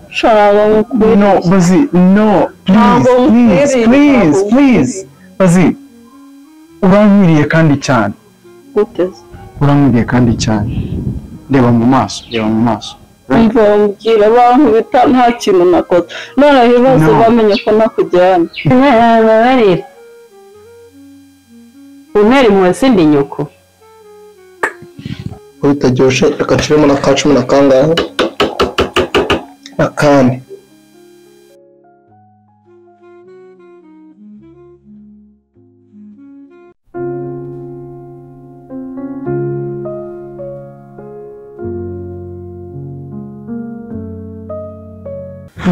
No, Bazi, no, please. Bazi, urankwiriye kandi cyane. Urankwiriye kandi cyane. Reba mu maso. Umva mbwira abantu bita nta kintu nakoze. None ibibazo bamenye ko nakujyana. Bararira. Uneri mu wasindi nyoko. Utaryoshe akaciremo na ka 10 na kangahe akane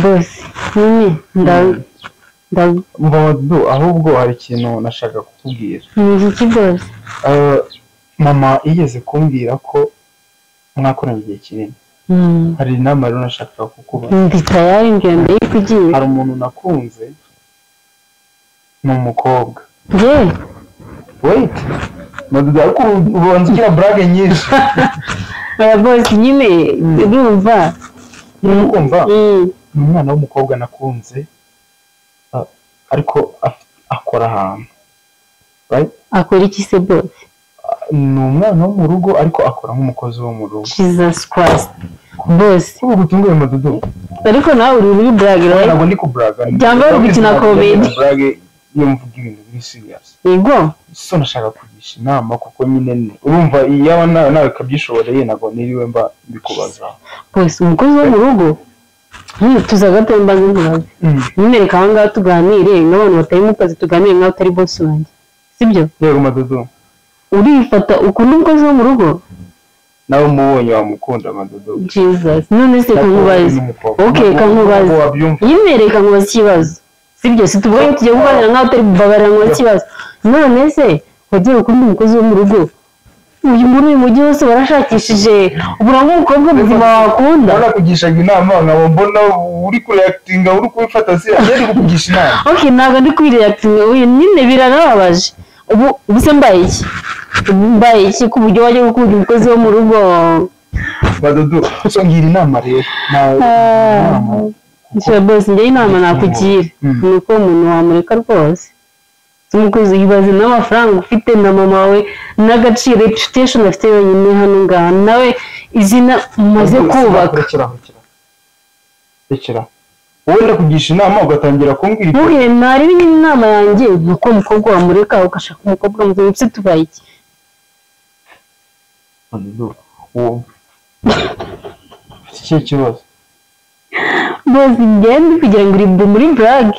Boss, Mbadu, ahubwo hari ikintu nashaka kukubwira. iki boss? Mama yigeze kumbwira ko mwakoranye igihe kinini. Hari inama rero nashaka kukuba. Ndi tayari ngende y'ikugiye. Hari umuntu nakunze ni umukobwa. Je. Wait. Mbadu, ariko ubanza ugira brag nyinshi. Boss nyine urumva. Urumva? Umwana w'umukobwa nakunze ariko akora ahantu. Right? Akora iki se boss? Ni umwana wo mu rugo ariko akora nk'umukozi wo mu rugo. Jesus Christ. Boss. Ubu gutunguye Madudu. Ariko nawe uri brag right? Ntabwo ndi ku brag. Cyangwa uri gukina comedy. Brag iyo mvuga ibintu biri serious. Yego. So nashaka kugisha inama kuko nyine urumva iyo nawe kabyishobora nago niriwe mba mbikubaza. Boss umukozi wo mu rugo. Tuzagatemba nk'inkubazi. Nimereka ahangaha tuganire n'abantu batari mu kazi tuganire nkaho utari boss wanjye. Sibyo? Yego Madudu. Urifata ukunda umukozi wo mu rugo? Nawe umubonye wamukunda Madudu. Jesus. None se kankubaza. Okay, kankubaza. Yimereka nkubaza ikibazo. Sibyo situvuga ko tugiye kuganira nkaho utari bubabarira nkubaza ikibazo. None se wagiye ukunda umukozi wo mu rugo? Uyu muri uyu mujyi wose barashakishije ubura nk'umukobwa muzima wakunda. Barakugishaga inama nkabo mbona uri kureactinga uri kubifata se yari kukugisha inama. Okay, ntago ndi kwireactinga uyu nyine biranababaje. Ubu se mbaye iki ku buryo wajya gukunda umukozi wo mu rugo? Madudu, so ngira inama rero. Nshya boss njye inama nakugira. Nuko umuntu wamureka rwose. Umukozi yibaze n'amafaranga ufite na mama wawe n'agaciro reputation afite yonyine hano ngaha nawe izina umaze kubaka. Rekera. Wowe ndakugisha inama ugatangira kumbwira iki? Muhe nari inama yanjye nuko umukobwa wamureka ukashaka umukobwa muzima se tubaye iki? Madudu, iki kibazo? Boss ngende kugira ngo uri muri brag.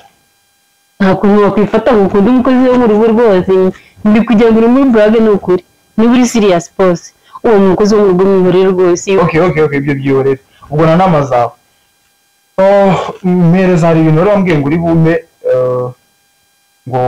Nta kuntu wakwifata ngo ukunde umukozi wo mu rugo rwose ndi kugira ngo uri muri brag ni ukuri niba uri serious boss uwo mukozi wo mu rugo mwihorere rwose. Okay ibyo byihorere ubwo na nama zawe. Mpereza hari ibintu rero wambwiye ngo uri bume ngo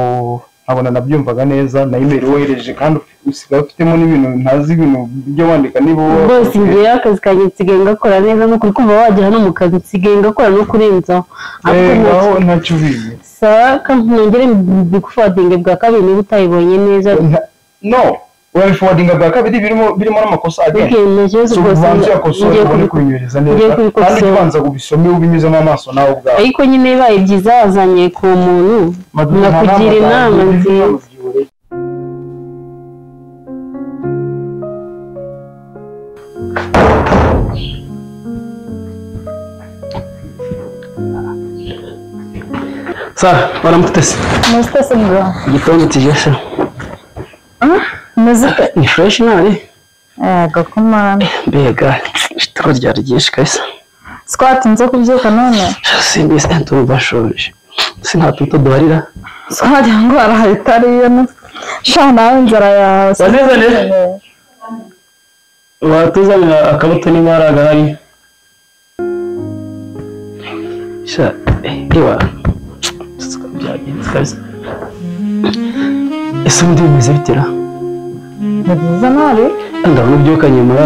nkabona nabyumvaga neza na email wohereje kandi usigaye ufitemo n'ibintu ntazi ibintu byo wandika niba boss ngiye akazi kanjye nsigaye ngakora neza no kuri kuva wagera no mu kazi nsigaye ngakora no kurenzaho. Aho ntacyo ubizi. Saka ntongere bikuforwardinge bwa kabiri niba utayibonye neza. No, wewe forwardinga bwa kabiri birimo n'amakosa agenda. Okay, nacyo rwose ngiye kubinyereza neza. Kandi kubanza kubisome ubinyuzemo amaso nawe ubwawe. Ariko nyine baye byiza wazanye ku muntu nakugira inama nziza. Sara, waramutse? Mustase bro. Igitondo kigesha. Muzika ni fresh nari? Gakomana. Mbega, itoro ryari ryinshi kaisa. Twatinze kubyuka none. Simbi sento bashoje. Sinatuto duharira. Swari ngo arahitariye no. Shana inzara ya. Waneze. Watuzanya akabuto ni maraga hari. Sha, ewa. Ese ndi bimeze bitera? Nziza nari? Ndabona byukanye muri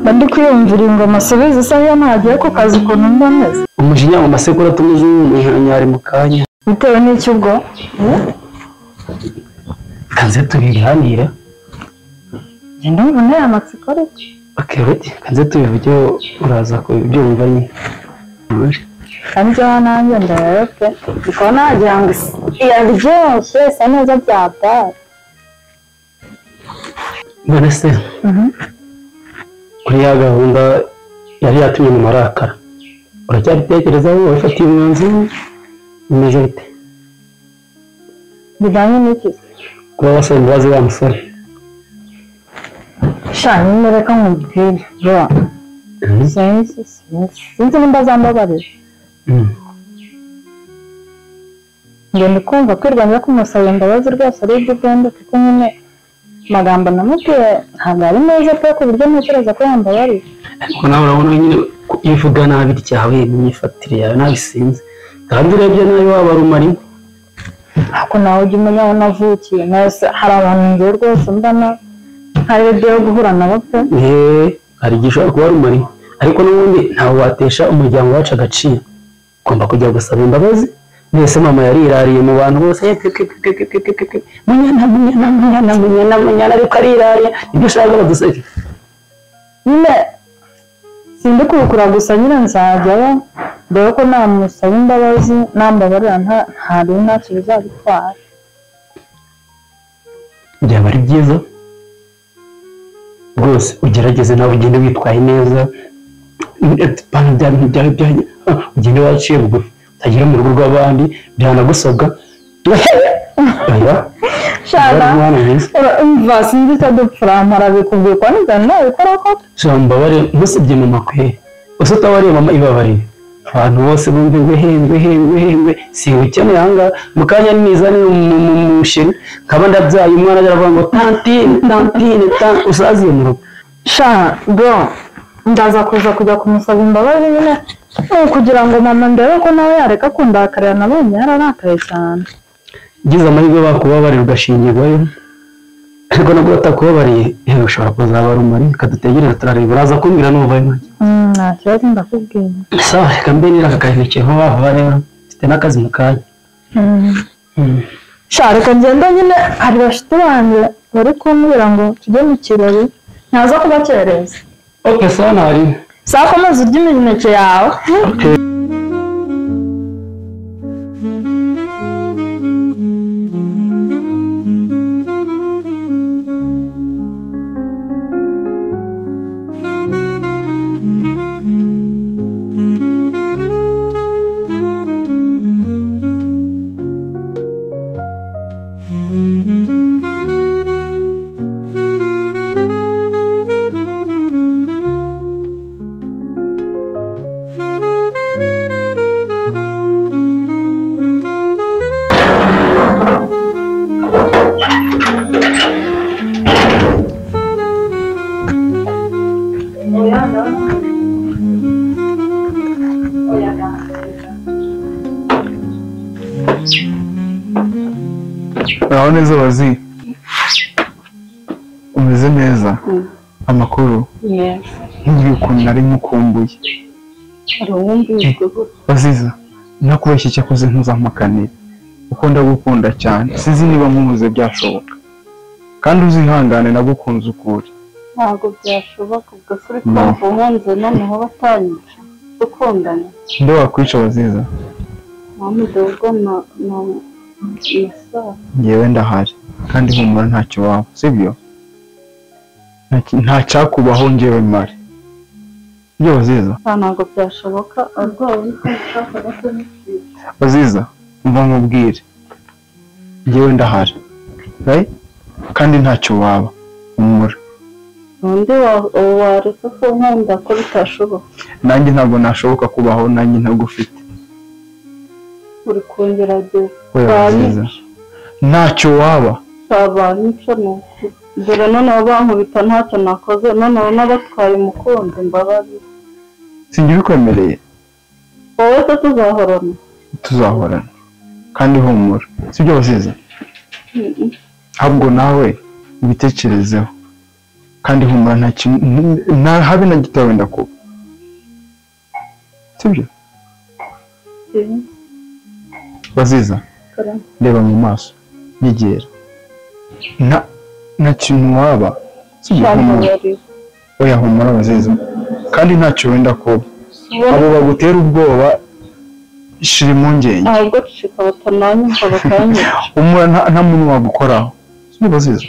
Bandi kwiyumvira ingoma sobeze sayo ntagiye ko kazi ukuntu mboneze. Umujinya mu masekura tumuzi umuhanyari mu kanya. Bitewe n'icyo ubwo? Kanze tubiganire. Ngenda mbona amatsiko ari. Okay, wait. Kanze tubivuge uraza ko ibyo wumva ni. kandi nanjye ndayope kuko nagira ngo yaryoshye isa neza byatara none se kuri ya gahunda yari yatumye mu marakara uracyabitekerezaho wafatiye umwanzuro bimeze bite bijyanye n'iki kuba wasaba imbabazi wa musore nyine reka nkubwire bro sinzi nimba zambabarira ngenda kumva kwirwanya kumusaba imbabazi rwose ari ibyo ugenda kuko nyine amagambo namubwiye ntabwo ari meza pe ku buryo ntekereza ko yambabarira ariko nawe urabona nyine iyo uvuga nabi ryawe n'imyifatire yawe nabisinze kandi urebye nawe waba ari umari ariko nawe ujya umenya aho navukiye nose hari abantu ngewe rwose mbona hari ibyo yo guhura nabo pe hari igihe ushobora kuba ari umari ariko n'ubundi ntawe watesha umuryango wacu agaciro ugomba kujya gusaba imbabazi mwese mama yarirariye mu bantu bose munyana ariko arirariye nibyo ushaka baduseke nyine sindi kubikora gusa nyine nzajyayo dore ko namusaba imbabazi nambabarira ntari ntacyo bizabitwara byaba ari byiza rwose ugerageze nawe ugende witwaye neza ugende waciye bugufi utagera mu rugo rw'abandi byanagusabwa umva sinzi icyo dupfurampara bikubwiye ko nizana nabikora ko mbabare ntusibye mama kwe gusa utabariye mama ibabariye abantu bose bumve ngwe si ukeneye ahangaha mu kanya nizane umusheri nkaba ndabyaye umwana aravuga ngo tantine usaziye mu rugo bro ndaza kuza kujya kumusaba imbabazi nyine kugira ngo mama ndebe ko nawe yareka kundakarira nabonye yararakaye cyane ugize amahirwe bakubabarira ugashingirwayo ariko nabwo batakubabariye yewe ushobora kuzaba ari umari kadutegereza turareba uraza kumbwira n'ubuvaye make nta kibazo ndakubwira sawa reka mbe nira akakahindukiye vuba vuba rero mfite n'akazi mu kanya reka ngenda nyine hari bashiti banjye bari kumbwira ngo tujye mu kirori ntaza kubakereza sawa ntari sawa komeza urya imineke yawe uraho neza wazi umeze neza amakuru nk'igihe ukuntu nari mukumbuye waziza nakubeshye icyo akoze ntuzampakanire kuko ndagukunda cyane sinzi niba nkubuze byashoboka kandi uzihangane nagukunze ukuri ntabwo byashoboka ubwo uri kumva umwanze noneho batanyica dukundana nde wakwica waziza ubwo ngewe ndahari kandi humura ntacyo waba sibyo ntacyakubaho ngewe mari ibyo waziza ntabwo byashoboka urwaye niko nshaka kumubwira waziza umva nkubwire ngewe ndahari kandi ntacyo waba humura undi wareka ko nkunda ko bitashoboka nanjye ntabwo nashoboka kubaho nanjye ntagufite uri kungerageza ntacyo waba ntabanyica nuko dore noneho bankubita ntacyo nakoze noneho n'abatwaye umukunzi mbabarira sinjye ubikwemereye wowe se tuzahorana kandi humura sibyo wazize ahubwo nawe ubitekerezeho kandi humura nta habe na gito wenda kuba sibyo waziza reba mu maso nyegera nta kintu waba humura waziza kandi ntacyo wenda kuba abo bagutera ubwoba shira impungenge ntabwo kikabata nanyumva bakanya umuntu nta muntu wagukoraho niba ziza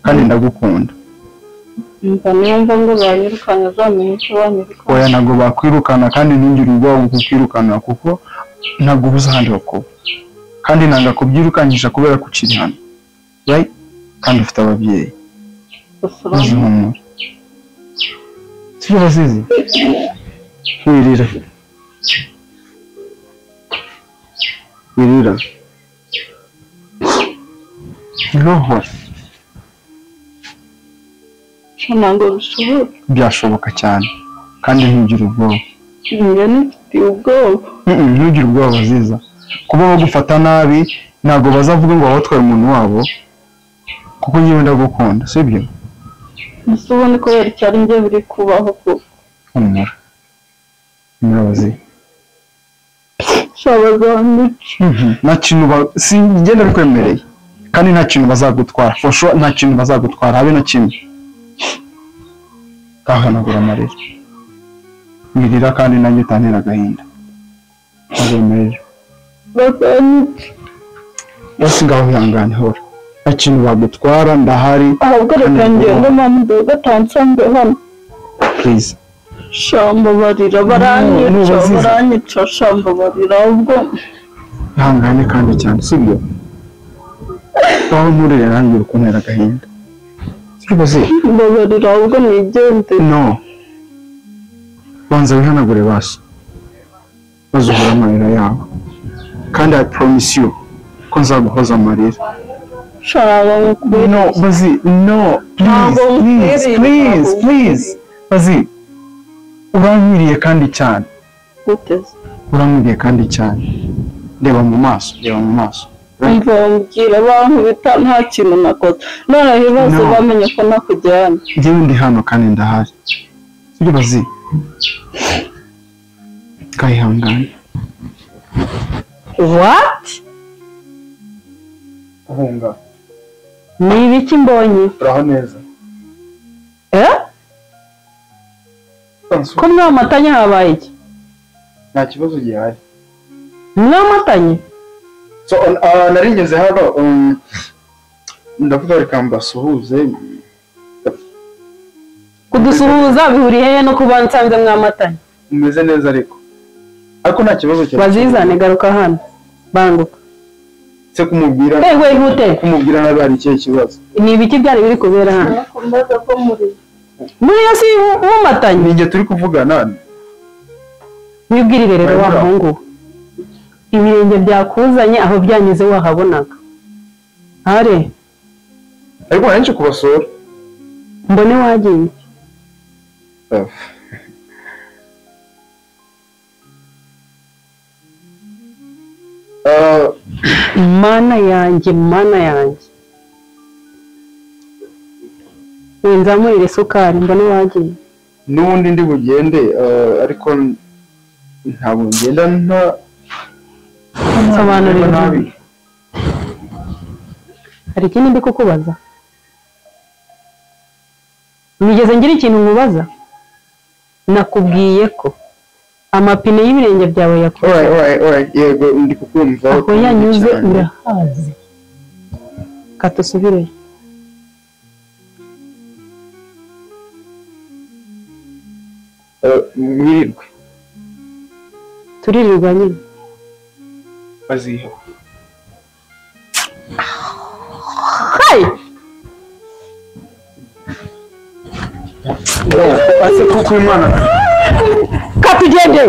kandi ndagukunda mba nimba ngo banyirukanye azamenye icyo banyirukanye oya ntabwo bakwirukana kandi ntungire ubwoba bwo kukwirukana kuko ntabwo ubuze ahandi ho kuba kandi nanga kubyirukanisha kubera ko ukiri hano right kandi ufite ababyeyi uzihumura sibyo bazizi wirira roho ntabwo bishoboka byashoboka cyane kandi ntugire ubwoba njye nifitiye ubwoba ntugire ubwoba baziza kuba bagufata nabi ntabwo bazavuga ngo wabatwaye umuntu wabo kuko njyewe ndagukunda sibyo gusa ubona ko yari cyari njye biri kubaho kuko humura murabazi shabazanyica nta kintu ngenda bikwemereye kandi nta kintu bazagutwara for sure nta kintu bazagutwara habe na kimwe kahanagura amarira wirira kandi nanjye utantera agahinda ntabemerera bazanyica bose ngaho wihangane hora nta kintu bagutwara ndahari ahubwo reka ngende mpamvu gatansanzwe hano please shamba barira baranyica shamba barira ahubwo ihangane kandi cyane sibyo aho nturire nanjye uri kuntera agahinda sibyo se babarira ahubwo nigende no banza wihanagure basi bazuhura amarira yawe kandi I promise you ko nzaguhoza amarira shaba mukuri no bazi no please bazi urankwiriye kandi cyane guteze urankwiriye kandi cyane reba mu maso umva mbwira abantu bita nta kintu nakoze noneho ibibazo bamenye ko nakujyana njyewe ndi hano kandi ndahari sibyo bazi kayihangane what ahunga ni ibiki mbonye uraho neza ko mwamatanye habaye iki nta kibazo gihari mwamatanye so narigeze hano ndavuga reka mbasuhuze kudusuhuza bihuriye hehe no kuba nsanze mwamatanye umeze neza ariko nta kibazo cyane bazizane garuka hano banguka se kumubwira ntute kumubwira nabi hari ikihe kibazo ni ibiki byari biri kubera hano nakumbaza ko muri yo si mumatanye ni njye turi kuvugana wibwirire rero wa muhungu ibirenge byakuzanye aho byanyuze wahabonaga hare ariko henshi kubasura mbone wagiye mana yanjye wenzamurire isukari mbone wagiye n'ubundi ndi bugende ariko ntabwo ngenda sobanurira nabi hari ikindi ndi kukubaza nigeze ngira ikintu nkubaza nakubwiye ko amapine y'ibirenge byawe yakoze alright yego ndi kukumva aho yanyuze urahazi katusubire mwirirwe turirirwa nyine baziha ase kuko umwana katugende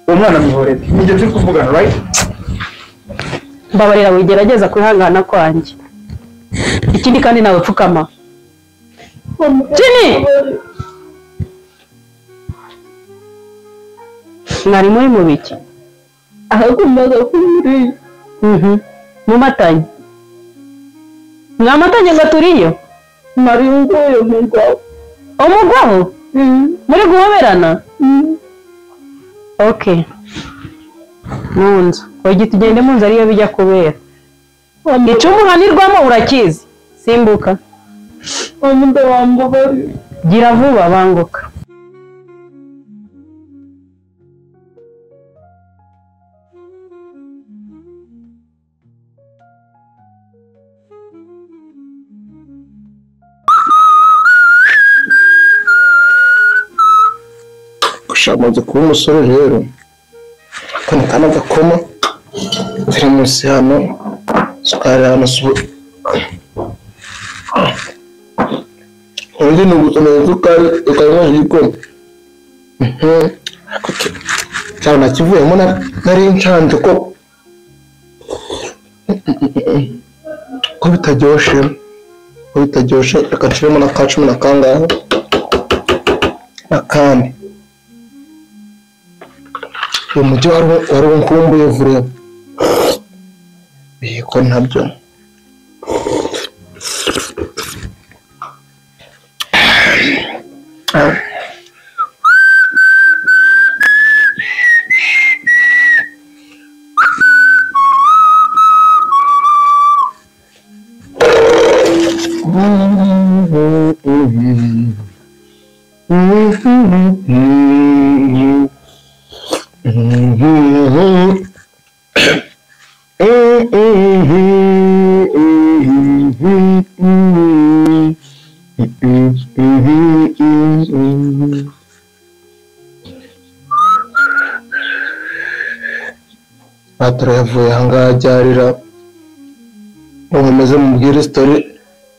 umwana mwihorete nijye turi kuvugana right mbabarira wigerageza kwihangana kwanjye ikindi kandi nawe pfukama Jimmy mwari muri mu biki ahagombaga ko muri mumatanye mwamatanye ngo turiyo nari nguye umugwaho muri guhoberana okay mu nzu ogi tugende mu nzu ariyo bijya kubera icumuhanirwamo urakizi simbuka wambaye gira vuba banguka Shamaze kuba umusore rero. Kano kana gakoma. Primus hano. Sukari hano subu. Undi nugutumeza sukari ukanywa igikoma. Cyane nakivuyemo nari ncanje ko bitaryoshe reka nshiremo na ka 10 na kangahe akandi uyu mujyi wari unkumbuye vure biko ntabyo Ataravuye hangaha ajyarira umeze mu bwire story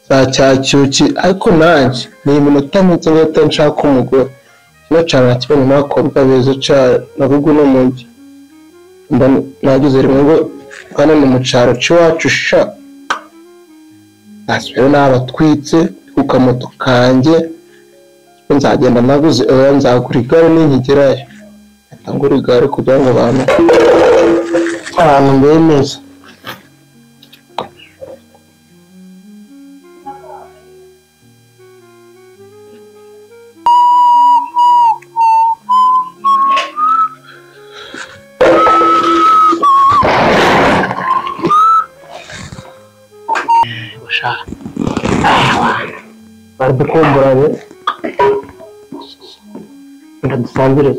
za cyacyuki ariko nanjye ni iminota mike ngahita nshaka umugore no cyane kibone n'abakobwa beza cyane navuga no mujyi nagize rimwe ngo kana ni mu cyaro cy'iwacu sha asubira n'abatwitse ku kamoto kanjye nzagenda naguze nzagura igare ninkigerayo ngura igare kugira ngo abantu bemeze baradukumburanye ndadusangire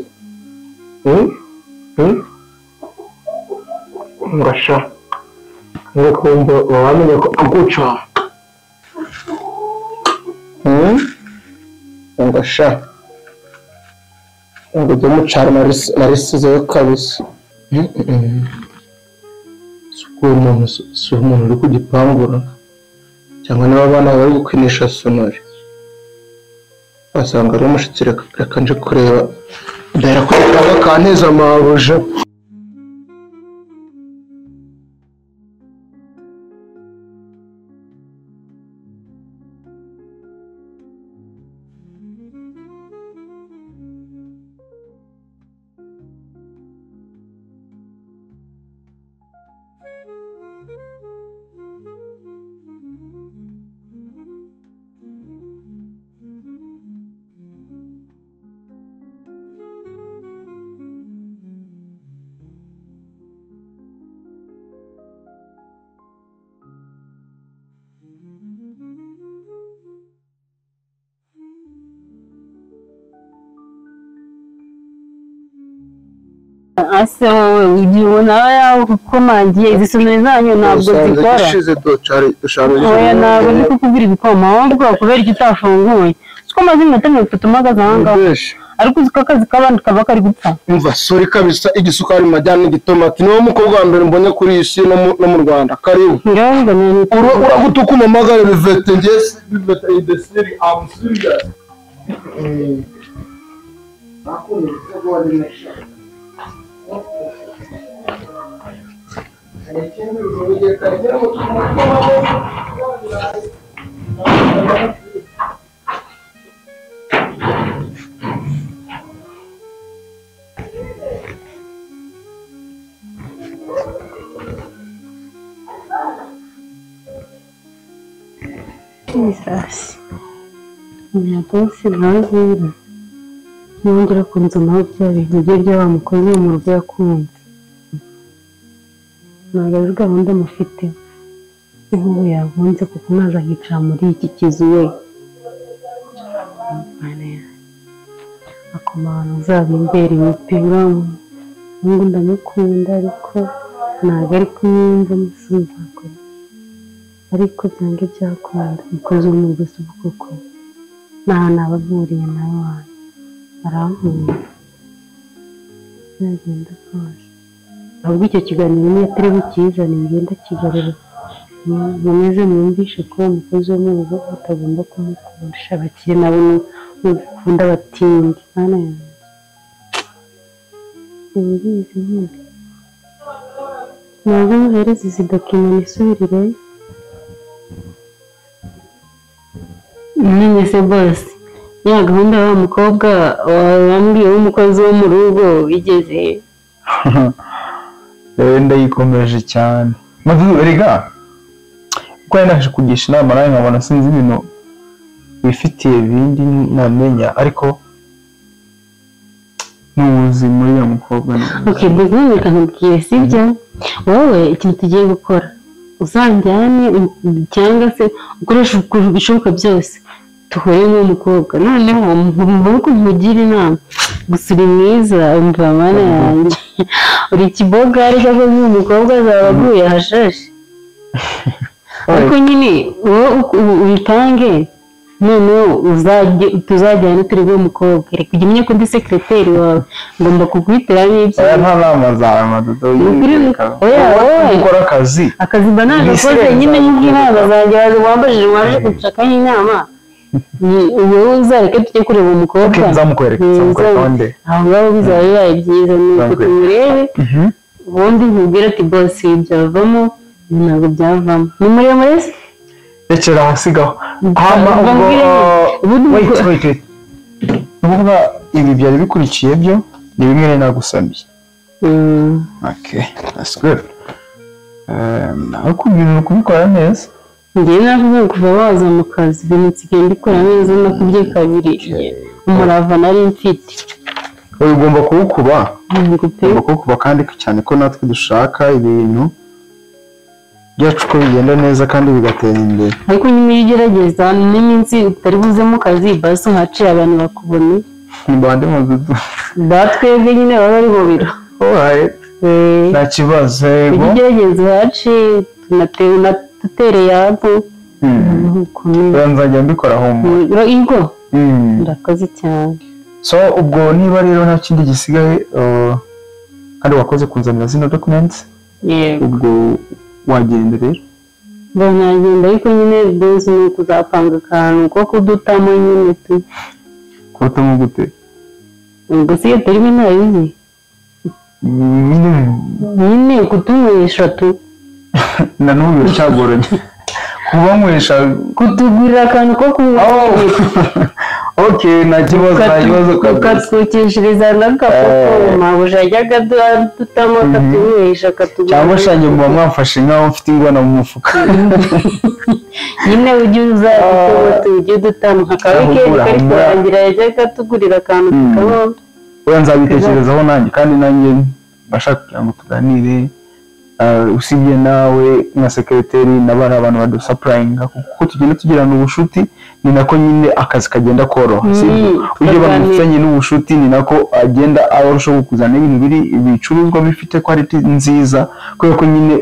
ngasha ngakumva wamenye ko aguca ngasha ngujya mucara narisizeyo kabisa si umuntu uri kugipangura cyangwa niba abana bari gukinisha sonori basanga ari umushitsi reka nje kureba ndahera ko kanteza amabuje ase wowe ibyo nawe yawe kukomangiye izi sonori zanyu ntabwo zikora oya ntabwo ndi kukubwira ibikoma ahubwo kubera icyo utafunguye siko maze iminota 30 mpagaze ahangaha ariko uzi ko akazi k'abandi kaba kari gupfa umva sori kabisa igisukari majyana n'igitomati niwo mukobwa wa mbere mbonye kuri iyi si no mu Rwanda karibu uragutuka umamagare bivete ngese bivete idesiri amusuriya nakunze ko wadinesha Jesus. Nyakosi nazira. Nongera kunzanaho bya bintu bye wa mukozi wo mu rugo yakunze. Nagaje gahunda mufite. Inkuru yavunze kuko naza hicara muri iki kizu we. Akomana uzabimbera imipira. Ngo ndamukunda ariko ntabwo ari kumwumva musubiza ko. Ariko byange byakunda mukozi wo mu rugo koko. Nabavuriye nawe wanjye. Arankunda. nagenda kose ahubwo icyo kiganiro niyo atari bukizane ngenda kigarura mumeze mwumvishe ko umukozi wo mu rugo utagomba kumukundisha abakire nabo n'ukunda abatindi mana yanjye simbizi nyine ntabwo muhereza izi dokima nisubirire none se bose ya gahunda wa mukobwa wambwiye w'umukozi wo mu rugo igeze ndayikomeje cyane rega kuko naje kugisha inama nawe nkabona sinzi ibintu bifitiye ibindi namenya ariko n'ubuzi muri ya mukobwa okay mbese nkubwire sibyo wowe ikintu tugiye gukora uzanjyane cyangwa se ukoresha ukuntu bishoboka byose tuhure n'uwo mukobwa noneho mbona ko nkugira inama gusa uri mwiza umva mana yanjye uri ikibogari cyangwa se umukobwa azaba aguye ahashashe ariko nyine wowe ubipange noneho tuzajyana turi bwo mukobwa reka ujye umenya ko ndi sekreteri wawe ngomba kuguhitiramo ibyo nta nama zawe madodo gukora akazi mba nagakoze nyine nk'inama zanjye wambajije waje gushakaho inama wowe uzareke tujye kureba umukobwa nzamukwereka aho ngaho bizaba bibaye byiza nuko tumurebe ubundi nkubwire ati bose byavamo ntabwo byavamo ni muremure se rekera hasigaho wait nukuvuga ibi byari bikurikiye byo ni bimwe nagusabye okay that's good ariko ibintu kubikora neza njyewe navuga kuva waza mu kazi ibintu nsigaye mbikora neza nakubye kabiri umurava nari mfite ugomba kuwukuba kandi cyane ko natwe dushaka ibintu byacu ko bigenda neza kandi bigatera imbere ariko nyuma y'igerageza n'iminsi utari buze mu kazi basi nkaciye abantu bakubona mbande mududu batwebwe nyine baba ari mu biro nta kibazo igerageza haci tunatereye hapo nzajya mbikoraho ingo ndakoze cyane so ubwo niba rero nta kindi gisigaye kandi wakoze kunzanira zino documents ubwo wagenda rero nagenda ariko nyine bose ni ukuzapanga akantu ko kudutamo nyine tu kudutamo gute ubwo si iyo turimo ntabizi nyine kutunywesha tu na n'ubu biracagoranye kubanywesha kutugurira akantu ko kunywa okay nta kibazo ukatwukishiriza n'agakoko mabuja yajyaga dutamo akatunywesha akatugura cyangwa shange muba mwafashe nk'aho mfite ingona mu mufuka nyine ujye uza ujye udutamo hakaba wikendi kari kurangira yajyaga atugurira akantu tukabona oya nzabitekerezaho nanjye kandi nanjye bashaka kugira ngo tuganire usibye nawe nka sekreteri n'abari abantu badusapurayinga kuko tugenda tugirana ubushuti ni nako nyine akazi kagenda koroha ujye bamufitanye n'ubushuti ni nako agenda arushaho kuzana ibintu biri ibicuruzwa bifite quality nziza kubera ko nyine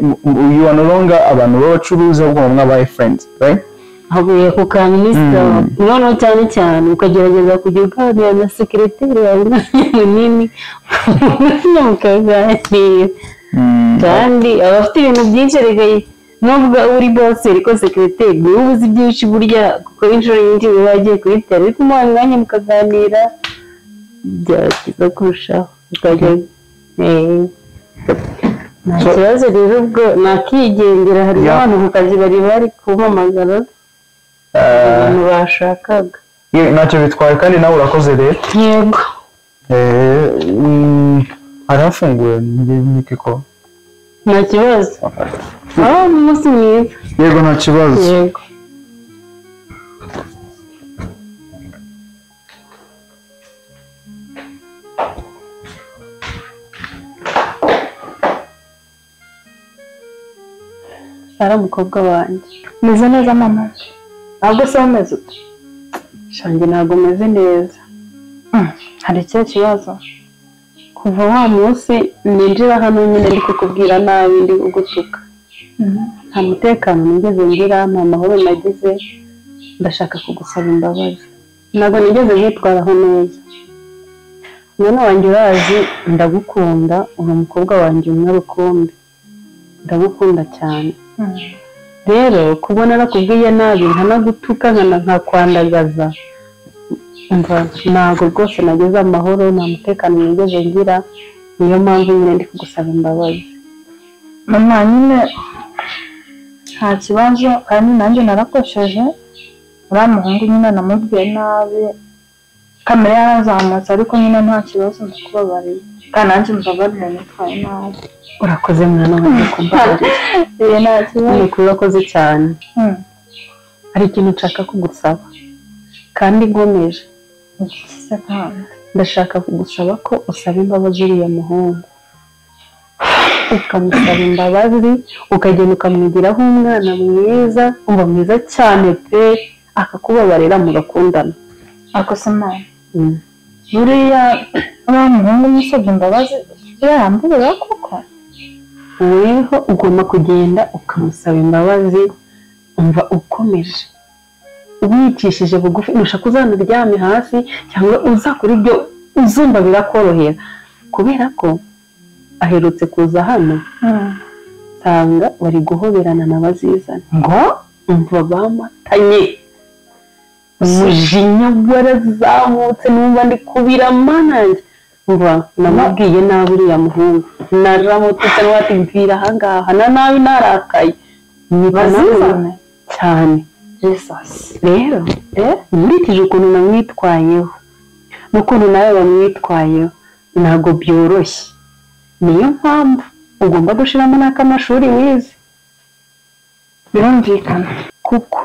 you are no longer abantu b'abacuruzi ahubwo mwabaye friends right habuye ku kantu nisa noneho cyane cyane ukagerageza kujya uganira na sekreteri wawe munini mukaganira kandi abafite ibintu byinshi regaye nubwo uri bose ariko sekreteri niwe ubuze byinshi burya kuko inshuro nyinshi biba yagiye kubitera ariko umuha mwanya mukaganira byakiza kurushaho ukajya nta kibazo rero ubwo nakigendera hari abantu mu kazi bari kumpamagara abantu bashakaga ntacyo bitwaye kandi nawe urakoze rero yego arafunguye nike ko nta kibazo umunsi mwiza yego nta kibazo yego Sara umukobwa wanjye meze neza mama ntabwo se umeze ute shange ntabwo umeze neza hari ikihe kibazo kuva wa munsi ninjira hano nyine ndi kukubwira nabi ndi kugutuka nta mutekano nigeze ngira nta mahoro nagize ndashaka kugusaba imbabazi ntabwo nigeze nitwaraho neza mwana wanjye urazi ndagukunda uri umukobwa wanjye umwe rukumbi ndagukunda cyane rero kubona nakubwiye nabi nkanagutuka nkakwandagaza umva ntabwo rwose nageze amahoro nta mutekano nigeze ngira niyo mpamvu nyine ndi kugusaba imbabazi mama nyine nta kibazo kandi nanjye narakosheje uriya muhungu nyine namubwiye nabi kamere yarazamutse ariko nyine nta kibazo ndakubabariye kandi nanjye mbabarira nitwaye nabi urakoze mwana wanjye kumbabarira nta kibazo ni ukuri urakoze cyane hari ikintu nshaka kugusaba kandi nkomeje ndashaka kugusaba ko usaba imbabazi uriya muhungu ukamusaba imbabazi ukagenda ukamwigiraho umwana mwiza umva mwiza cyane pe akakubabarira mugakundana akose mama buriya uriya muhungu umusabye imbabazi yaramburira koko weho ugomba kugenda ukamusaba imbabazi umva ukomeje wicishije bugufi nushaka uzanaryame hasi cyangwa uzakora ibyo uzumva birakorohera kubera ko aherutse kuza hano nsanga bari guhoberana n'abazizana ngo umva bamatanye umujinya warazamutse numva ndi kubira manange umva namubwiye nabi uriya muhungu naramututse n'uwati mvira ahangaha na nabi narakaye bazizane cyane rero nkurikije ukuntu namwitwayeho n'ukuntu nawe bamwitwayeho ntabwo byoroshye niyo mpamvu ugomba gushyiramo n'akamashuri wize birumvikana kuko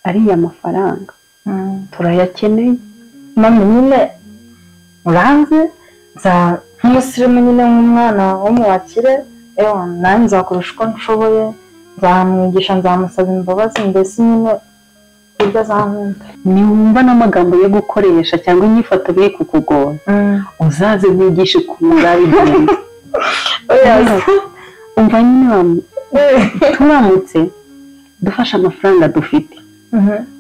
ariya mafaranga turayakeneye mama nyine uranze nk'umusirimu nyine nk'umwana wo mu bakire nanjye nzakurusha uko nshoboye nzamwigisha nzamusaba imbabazi mbese nyine ibyo azankunda niwumva n'amagambo yo gukoresha cyangwa inyifato biri kukugora uzaze wigishe ukuntu uzabigenda umva nyine turamutse dufashe amafaranga dufite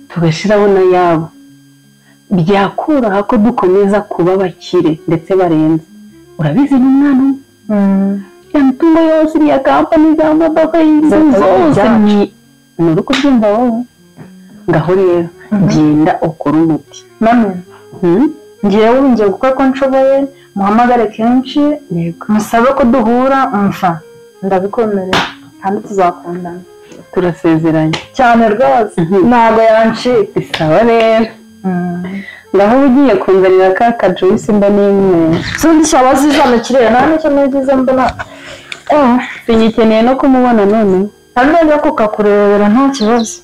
tugashyiraho n'ayabo byakuraha ko dukomeza kuba bakire ndetse barenze urabizi n'umwana ya mitungo yose iriya kampani za modoka zose ni uri kubyumva wowe ngaho rero genda ukora umuti mama ngewe ngiye gukora ko nshoboye muhamagare kenshi musabe ko duhura umva ndabikomerera kandi tuzakundana turasezeranye cyane rwose ntabwo yancika isawa rero ngaho ugiye kunzanira ka kajuisi mba n'imwe sinzi cyaba zizana kirere nta n'icyo nagize mbona singikeneye no kumubona none kandi njya kukakurebera nta kibazo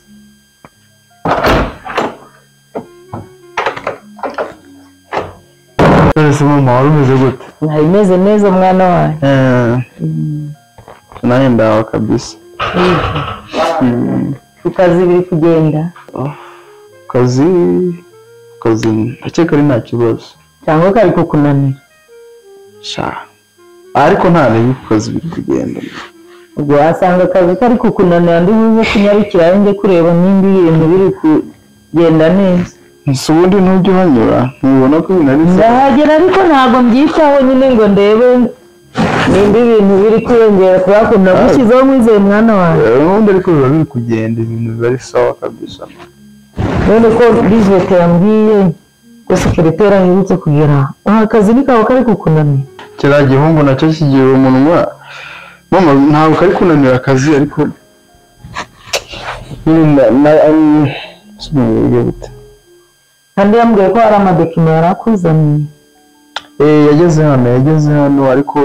ese mama wari umeze gute nari meze neza mwana wanjye nanjye ndawa kabisa ku kazi biri kugenda kazi ndakeka ari nta kibazo cyangwa kari kukunanira sha ariko nta n'ibyo ku kazi biri kugenda ubwo wasanga akazi kari kukunanira ndi buze kunyarukira njye kureba nimba ibintu biri kugenda neza ese ubundi ntujya uhanyura ntubona ko ibintu ari ndahagera ariko ntabwo mbyitaho nyine ngo ndebe nimba ibintu biri kwiyongera kubera ko nagushyizeho mwizeye mwana wawe ubundi ariko biba biri kugenda ibintu biba ari sawa kabisa none ko bizete yambwiye ko sekereteri aherutse kugera aha akazi ni kawe kari kukunanira kiriya gihungu nacyo kigira umunwa mama ntabwo kari kunanira akazi ariko kandi yambwiye ko hari amadokima yari akuzaniye yageze hano ariko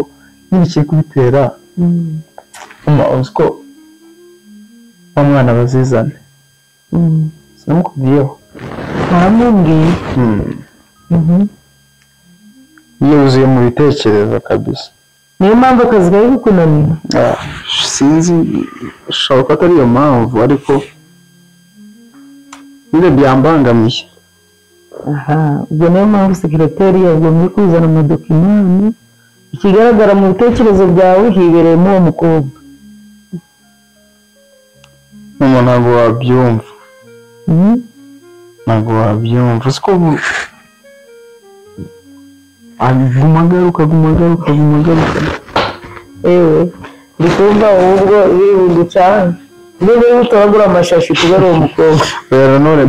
ntibikiye kubitera uzi ko wa mwana bazizane sinamukubwiyeho ntaramubwiye yuzuye mu bitekerezo kabisa niyo mpamvu akazi kari kukunanira sinzi ushobora ko atari iyo mpamvu ariko nyine byambangamiye aha ubwo niyo mpamvu sekereteri yagombye kuzana amadokimani ikigaragara mu bitekerezo byawe hibereyemo uwo mukobwa mama ntabwo wabyumva ntabwo wabyumva uzi ko gumagaruka ewe ndikumva ubwo biri buducana niba utoragura amashashi kubera uwo mukobwa rero none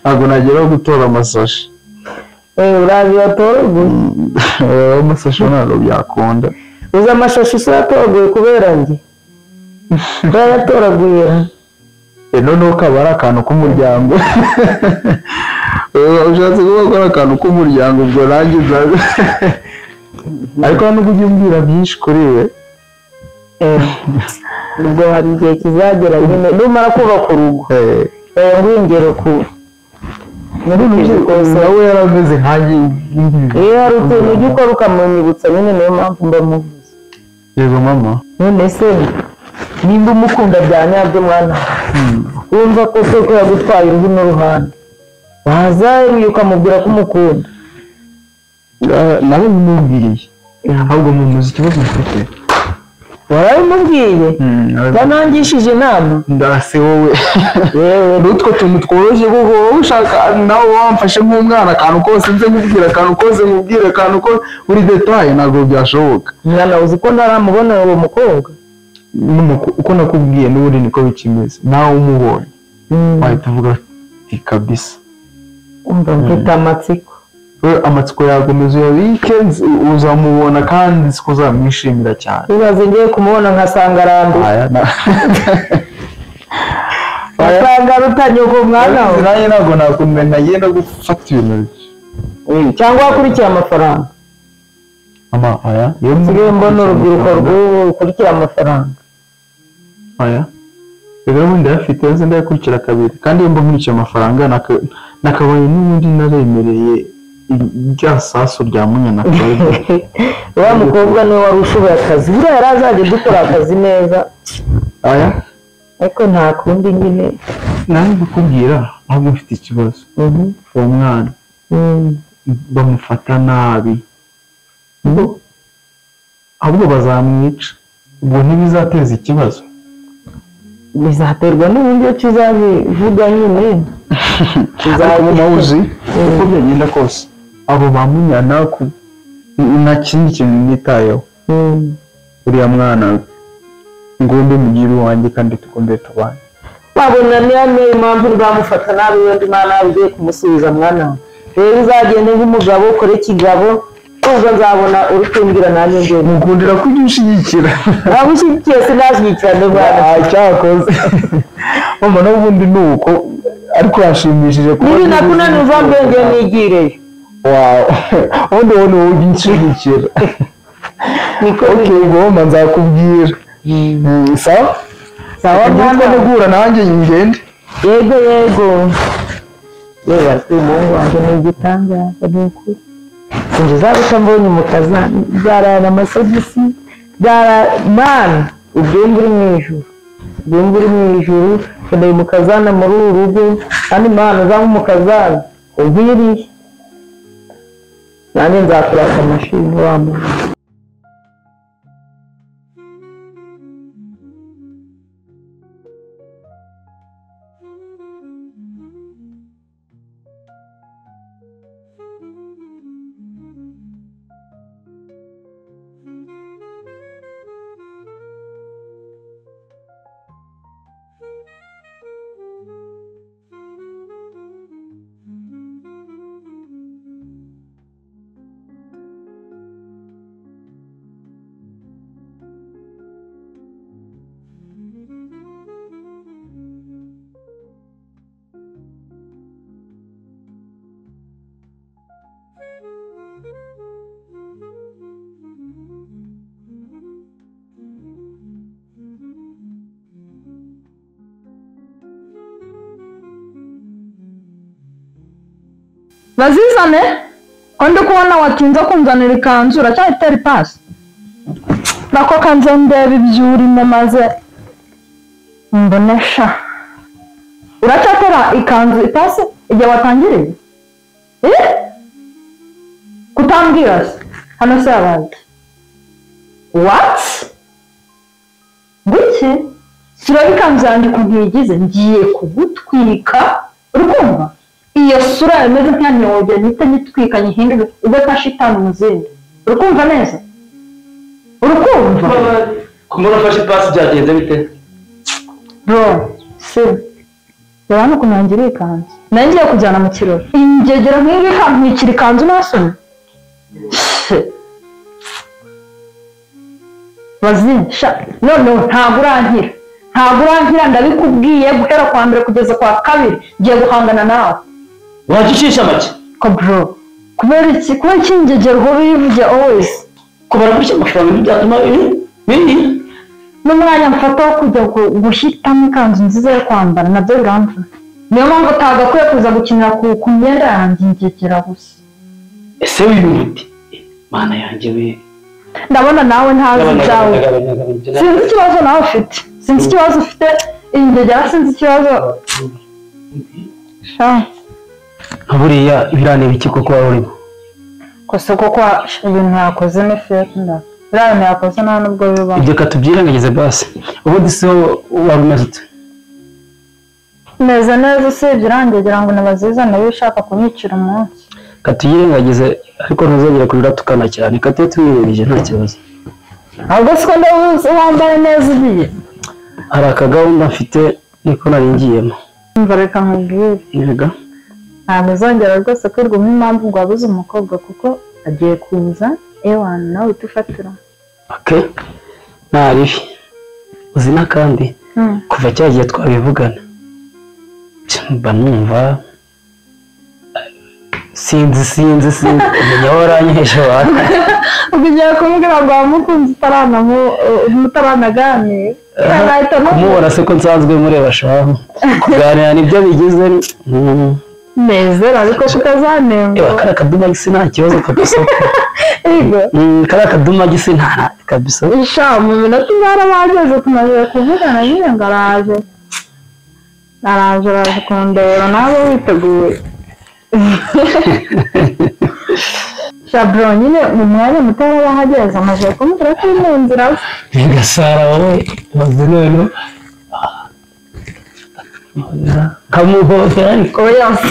ntabwo nageraho gutora amasashi urazi watoraguye amasashi ntabwo byakunda uzi amashashi se yatoraguye kubera njye yatoraguye noneho kaba ari akantu k'umuryango ushatse kuvuga ko ari akantu k'umuryango ubwo nanjye ariko hano ujye umbwira byinshi kuri we ubwo hari igihe kizagera nyine numara kubaka urugo ngwingero ku nawe yarameze nkanjye iyo hari utuntu ujya ukora ukamunyibutsa nyine niyo mpamvu mba muvuze yego mama none se nimba umukunda bya nyabyo mwana wumva ko soko yagutwaye uruhu n'uruhande waza ukamubwira ko umukunda nawe mumubwiriye ahubwo mumuzi ikibazo mfite warabimubwiye banangishije inama ndase wowe n'utwo tuntu tworoshye kuko wowe ushaka nawe wamfashe nk'umwana akantu kose nze nkubwira akantu kose nkubwire akantu ko uri detaye ntabwo byashoboka mwana uzi ko ntaramubona uwo mukobwa uko nakubwiye n'ubundi niko bikimeze nawe umubonye wahita uvuga ati kabisa umva mfite amatsiko amatsiko yagomeza uyabike uzamubona kandi siko uzamwishimira cyane bibaze ngiye kumubona nkasanga arambuye wasanga rutanyuka umwana we nanjye ntabwo nakumenya ngenda gufata ibintu cyangwa wakurikira amafaranga nsigaye mbona urubyiruko rw'ubu rukurikira amafaranga rero ubundi yafite yose ndayakurikira kabiri kandi iyo mba nkurikiye amafaranga nakabaye n'ubundi naremereye rya sasu rya munyana wa mukobwa niwe wari ushoboye akazi buriya yari azajya dukora akazi neza ariko nta kundi nyine nawe gukubwira ahubwo mfite ikibazo uwo mwana bamufata nabi ahubwo bazamwica ubwo ntibizateza ikibazo bizaterwa n'uburyo kizabivuga nyine mawuzi uko byagenda kose abo bamunyana nta kindi kintu nitayeho uriya mwana ngombe mugire uwanjye kandi tugombe tubane wabona niyo impamvu nzamufata nabi wenda imana ugiye kumusubiza mwana rero uzagende nk'umugabo ukore ikigabo ubwo nzabona uri kumbwira nanjye ngende mukundira ko ujya ushyigikira waba ushyigikiye sinashyigikirane mwana cyakoze mama n'ubundi ni uko ariko yashimishije kuba niba nakunaniye uva mbenge nigireyo ubundi wowe niwe ujya unshyigikira niko ngomba nzakubwira sawa mwana negura nanjye ngende yego reba se umuhungu wanjye ni igitangaza ni ukuri sinzi uzabika mbonye umukazana byarana amasogisi mana ubyumva uri mu ijuru ukeneye umukazana muri uru rugo kandi mana uzaba umukazana ubwiriye nanjye nzakurata amashini wambaye bazizane ko ndi kubona watinze kunzanira ikanzu uracyayitera ipasi nako kanze ndeba ibyo urimo maze mbonesha uracyatera ikanzu ipasi igihe watangiriye kutambwira se hano se yabaye wati guki siraba ikanzu yanjye ukuntu yigize ngiye kugutwika uri kumva iyo sura imeze nk'iyanyogeye nite nyitwika nyihindure ubwo kashitana mu zindi urukumva neza urukumva kumura fashe pasi byagenze bite bro se urabona ukuntu yangiriye ikanzu nayo ngiye kujyana mu kirori ingegera nk'ibi ntwikira ikanzu nasomye bazisha noneho ntabwo urankira ndabikubwiye guhera kwa mbere kugeza kwa kabiri ngiye guhangana nawe wajya ucisha make ko bro kubera iki ingegera uhora uyivuge always kubara gutya amafaranga ntibyatuma biri n'umwanya mfata wo kujya guhitamo ikanzu nziza yo kwambara nabyo biramvuna niyo mpamvu utagakwiye kuza gukinira ku myenda yanjye ingegera gusa ese wiyumva uti mana yanjye we ndabona nawe ntazi ibyawe sinzi ikibazo nawe ufite sinzi ikibazo ufite iyi ngegera sinzi ikibazo buriya ibirane biki koko waba urimo gusa koko ibintu yakoze ni fake nda biriya bintu yakoze nta nubwo bibaho ibyo katubyirengagize basi ubundi si ho waba umeze ute meze neza usibye irangegera ngo nabazizane bishaka kunyicira umunsi katuyirengagize ariko ntuzongere kurira tukana cyane katuye tumwirengije nta kibazo ahubwo siko ndabuze wambaye neza ugiye hari akagahunda mfite niko nari ngiyemo mva reka nkubwire yego ntabwo uzongera rwose kwirwamo impamvu ngo wabuze umukobwa kuko agiye kuza ewana nawe uhita ufatira okay ntaribi uzi n'akandi kuva cya gihe twabivugana mba numva sinzi umenya waranyeje wawe ubwo ugiye kumbwira ngo wamukunze utaranaganira kumubona se ko nsanzwe mureba shaho kuganira nibyo bigize nezera ariko kutazanenga kariya kadumagisi nta kibazo kabisa kariya kadumagisi nta kabisa isha mu minota ingana bageze tumaze kuvugana nyine ngo araje kundeba nawe witeguye shabro nyine mu mwanya muto yarahageze amaze kumubwira ko iri mu nzira gasara wowe maze none kamuhohera ariko yose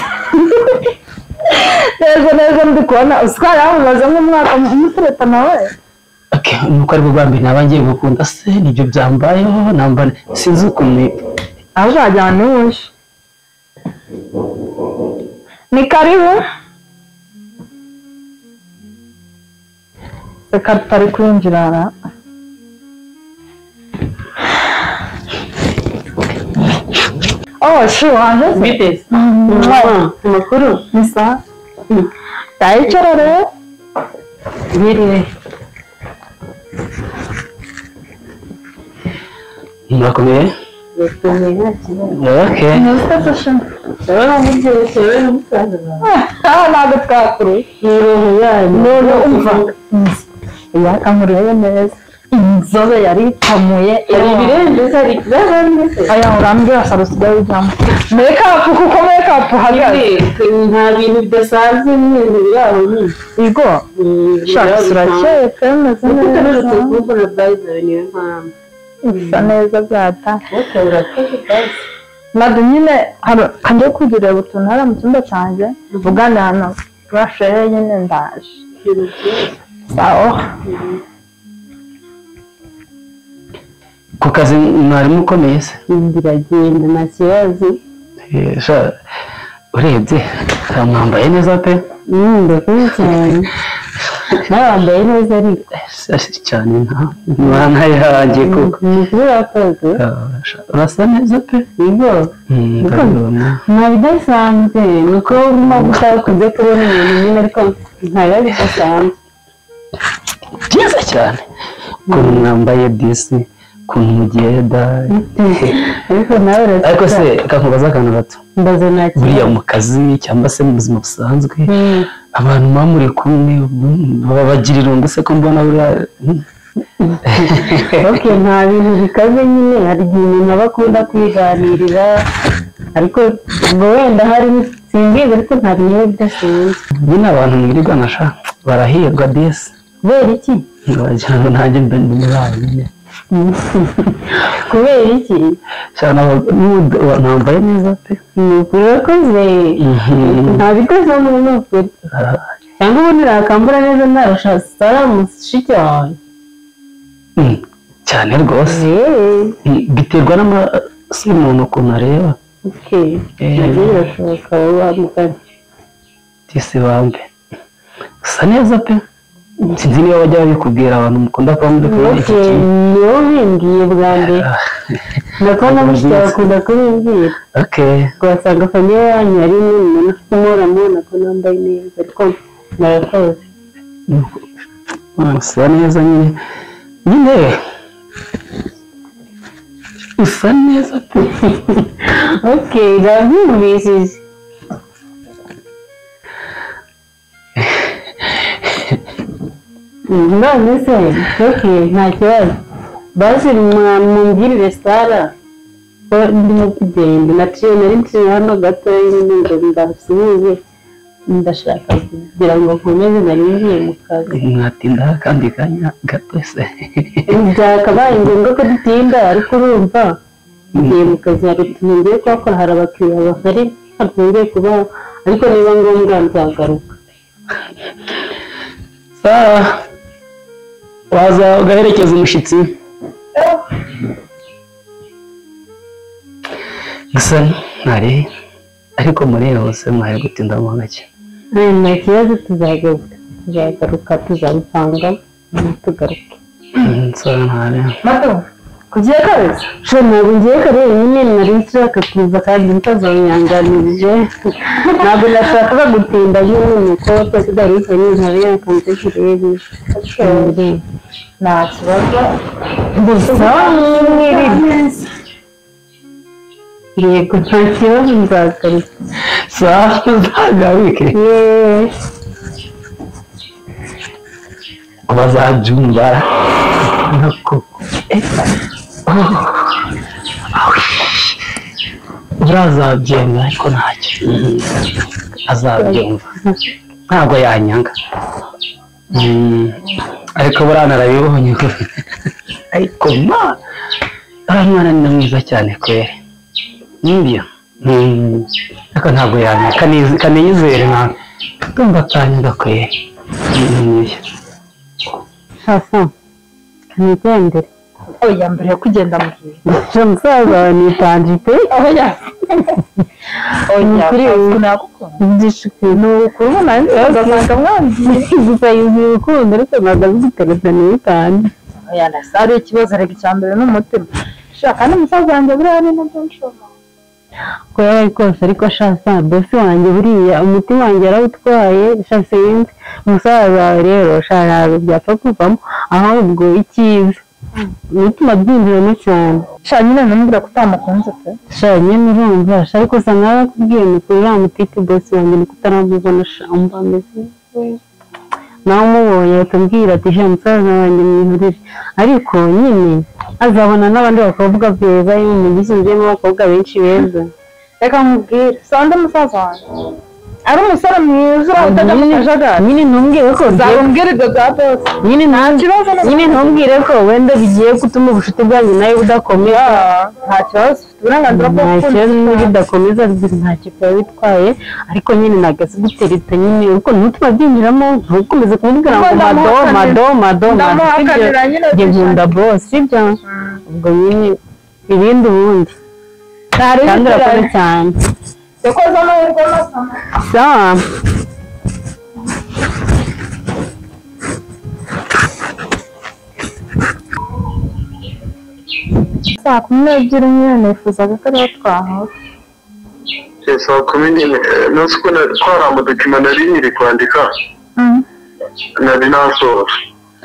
neza ndi kubona uswara yamubaze nk'umwaka umutereta nawe nuko ari bwo bwa mbere naba ngiye gukunda se nibyo byambayeho nambara sinzi ukuntu aho uzajyana n'uwuje ni karibu reka tutari kwinjirana shi waje bite amakuru ni sawa yayicara rero biriwe murakomeye bakomeye nta kibazo okay ntabwo twakuruye none umva yakamuriye neza inzobe yari itamuye hari ibirenze hari ikibazo aya urambwira saro sigaye ujyamo makeup kuko makeup hagaze nta bintu bidasanzwe n'ibintu biri aho nyine igo shaka urakeye kwemeza neza kubona bayiza niyo mpamvu bisa neza byata urakoze bayiza nadu nyine kanjye kugirira utuntu hariya mu cyumba cyanjye ugana hano urasheye nyine ndaje sawa ku kazi mwarimu ukomeye se biragenda nta kibazo urebye mwambaye neza pe ndakumva cyane nawe wambaye neza ariko cyane mwana yanjye kuko urakoze urasa neza pe igo nta bidasanzwe ni uko urimo gushaka kujya kubona ibintu nyine ariko ntabwo bidasanzwe byiza cyane ukuntu mwambaye disi ukuntu mugenda ariko nawe urasa ariko se kakubaza akantu gato mbaza nta kibazo buriya mu kazi cyangwa se mu buzima busanzwe abantu muba muri kumwe babagira irungu se ko mbona buriya okay nta bintu bikaze nyine hari igihe umuntu aba akunda kwiganirira ariko ubwo wenda hari simbizi ariko nta bintu bidasanzwe nyine abantu mwirirwa nasha barahirwa disi kubera iki wagira ngo nanjye mbe muri abo nyine kubera iki cyane nambaye neza pe ni ukuri urakoze nta bikoze mu nukuri cyangwa ubundi nakambura neza ndarusha sara mushiki wawe cyane rwose biterwa n'amasi y'umuntu ukuntu areba nabyo birashoboka wamugana tisi bambe usa neza pe sinzi niba bajya babikubwira abantu mukunda kuba muri kumwe iki kintu niyo bimbwiye bwa mbere nako namushyize bakunda kubimbwira ugasanga famiye yanyu ari imwe mu muntu ufite umuramo nako nambaye neza ariko narakoze usa neza nyine usa neza pe ndabyumvishije none se nta kibazo basi mumbwirire sara ko ndimo kugenda naciye nari nciye hano gatoya nyine ngo ndasuhuze ndashaka kugira ngo nkomeze nari ngiye mu kazi mwatindaho akandi kanya gato se byakabaye ngombwa ko dutinda ariko urumva ngiye mu kazi hari utuntu ngiye kuhakora hari abakiriya bahari ngiye kubaho ariko niba ngombwa nzagaruka Sara waza ugaherekeza umushyitsi gusa ntare ariko muri hose mwari gutinda mu gake nta kibazo tuzagaruka tuzabipanga tugaruke nsara ntare mato kugiye kare ntabwo ngiye kare nyine nari nshaka kuza kandi mutazanyanganirije ntabwo nashakaga gutinda nyine nuko twese daruse n'intare yakanze kirebe nta kibazo gusa mwirinde yego nta kibazo nzagaruka zagaruke bazabyumva urazabyumva ariko ntacyo azabyumva ntabwo yanyanga ariko buriya narabibonye ariko uriya mwana ni mwiza cyane kweri nibyo ariko ntabwo yanyanga kaniyizere ntabwo ndumva kanyanga kweri sasa kanigendere oya mbere yo kugenda mugihe umusaza wawe nitanje pe oya kuri ubu ndishikuye ni ukuri nanjye ugasanga mwangiye gusa yuzuye urukundo ariko ntabwo azi gutelefone yitanze oya nasari ikibazo ariko icya mbere ni umutima shaka n'umusaza wanjye buriya ni nabyo nshobora ko yari kose ariko shasa bosi wanjye buriya umutima wanjye yarawutwaye shase yindi umusaza wawe rero ntabwo byapfa kuvamo ahubwo icyiza umutima byinjiramo cyane sha nyine ntumbwira ko utamukunze pe sha nyine urumva ariko usa nkaho akubwiye ni kuri uriya mutiti bosi wanjye ni kutaramubona shamba ameze nawe umubonye akambwira ati sha musaza wanjye mwihurire ariko nyine azabona n'abandi bakobwa beza mu gisuzemo abakobwa benshi beza reka nkubwire sande musaza wanjye ari umusore mwiza utajya mu kajagari nyine ntumbwire ko zarumbwire ibyo bya bose nyine ntumbwire ko wenda bigiye gutuma ubucuti bwanyu nawe budakomeza nta kibazo ufite uburenganzira bwo nta kibazo niba bidakomeza ntacyo biba bitwaye ariko nyine ntabwo azi gutereta nyine uko ntutuma byinjiramo ntukomeze kumubwira ngo mado ndamuhakanira nyine njye nkunda bosi sibyo ubwo nyine ibindi ubundi kandi urakoze cyane yakoze amahirwe n'amasomo sawa saa 12 nyine nifuzaga ko ariho twahura saa 10 nose ko twari amadokima nari nyiri kwandika nari nasoza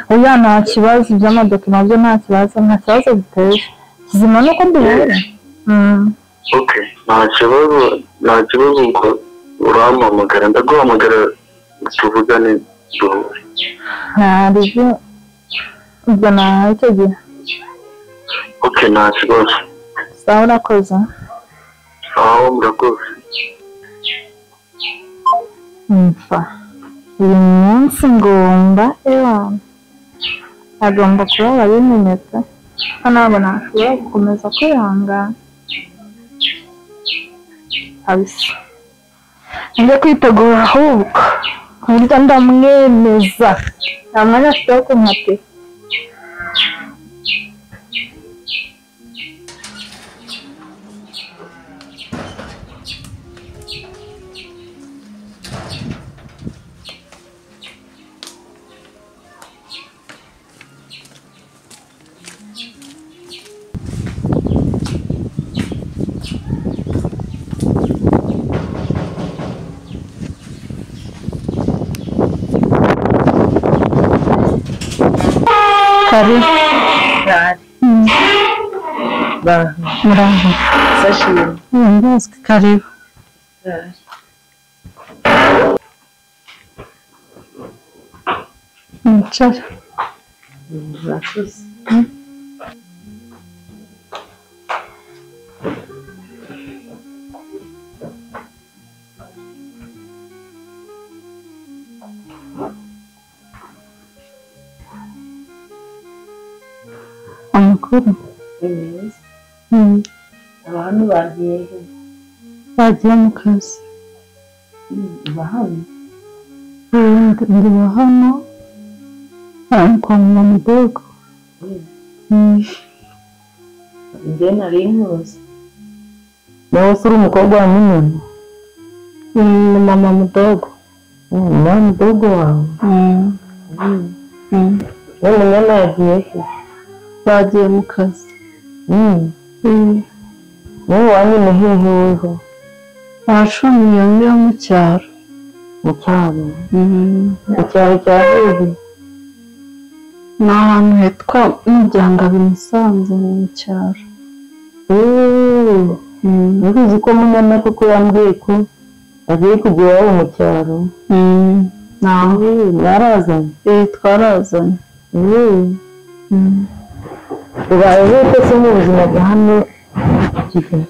oya nta kibazo iby'amadokima byo nta kibazo biteye kizima nuko mbibura nta kibazo ubwo urampamagara ndaguhamagara tuvugane duhure ntari byo ubwo nahaye icyo gihe nta kibazo sawa urakoze aho murakoze mfa uyu munsi ngomba agomba kuba babimenyetse ntabwo nashobora gukomeza kwihangana abisa njya kwitegura ahubwo burya ndamwemeza nta mwanya afite wo kunkatira karibu muraho mbazwe karibu mwicara amakuru abantu bagiye bagiye mu kazi bahano ndi hano kwa mudogo njye nari nkuzi nawe se uri umukobwa wa munyoni ni mama mudogo mama mudogo wawe n'umunyana yagiye he bagiye mu kazi wowe wanyu ni hehe weho wacumiye yo mu cyaro mu cyaro cya hehe ni ahantu hitwa Muryangabi Musanze mu cyaro ntuzi ko munyana koko yambwiye ko agiye kujya iwabo mu cyaro mwarazanye twarazanye ubaye wese se mu buzima bwa hano Kigali